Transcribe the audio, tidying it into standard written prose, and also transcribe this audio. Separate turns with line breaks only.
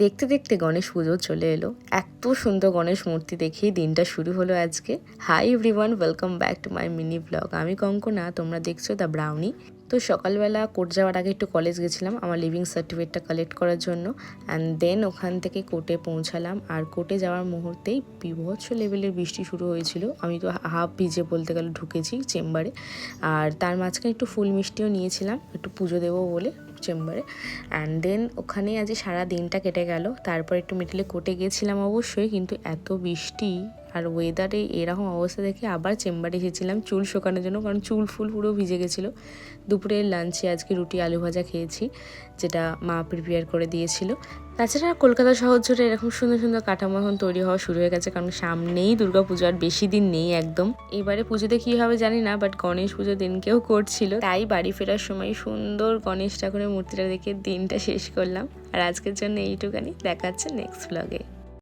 দেখতে দেখতে গণেশ পুজো চলে এলো। এত সুন্দর গণেশ মূর্তি দেখেই দিনটা শুরু হলো আজকে। Hi everyone, welcome back to my mini blog. আমি কঙ্কনা, তোমরা দেখছো দ্য ব্রাউনি। তো সকালবেলা কোর্ট যাওয়ার আগে একটু কলেজ গেছিলাম আমার লিভিং সার্টিফিকেটটা কালেক্ট করার জন্য। অ্যান্ড দেন ওখান থেকে কোর্টে পৌঁছালাম। আর কোর্টে যাওয়ার মুহূর্তেই বিভৎস লেভেলের বৃষ্টি শুরু হয়েছিল। আমি তো হাফ ভিজে বলতে গেলে ঢুকেছি চেম্বারে। আর তার মাঝখানে একটু ফুল মিষ্টিও নিয়েছিলাম, একটু পুজো দেবো বলে চেম্বারে। অ্যান্ড দেন ওখানে আজ সারা দিনটা কেটে গেল। তারপর একটু মিডিলে কোর্টে গেছিলাম অবশ্যই, কিন্তু এত বৃষ্টি আর ওয়েদারে এরকম অবস্থা দেখে আবার চেম্বারে এসেছিলাম চুল শুকানোর জন্য, কারণ চুল ফুল পুরো ভিজে গেছিলো। দুপুরের লাঞ্চে আজকে রুটি আলু ভাজা খেয়েছি, যেটা মা প্রিপেয়ার করে দিয়েছিল। তাছাড়া কলকাতা শহর জুড়ে এরকম সুন্দর সুন্দর কাঠামো এখন তৈরি হওয়া শুরু হয়ে গেছে, কারণ সামনেই দুর্গাপুজো, আর বেশি দিন নেই একদম। এবারে পুজোতে কী হবে জানি না, বাট গণেশ পুজো দিনকেও করছিল, তাই বাড়ি ফেরার সময় সুন্দর গণেশ ঠাকুরের মূর্তিটা দেখে দিনটা শেষ করলাম। আর আজকের জন্য এইটুকানি, দেখা হচ্ছে নেক্সট ব্লগে।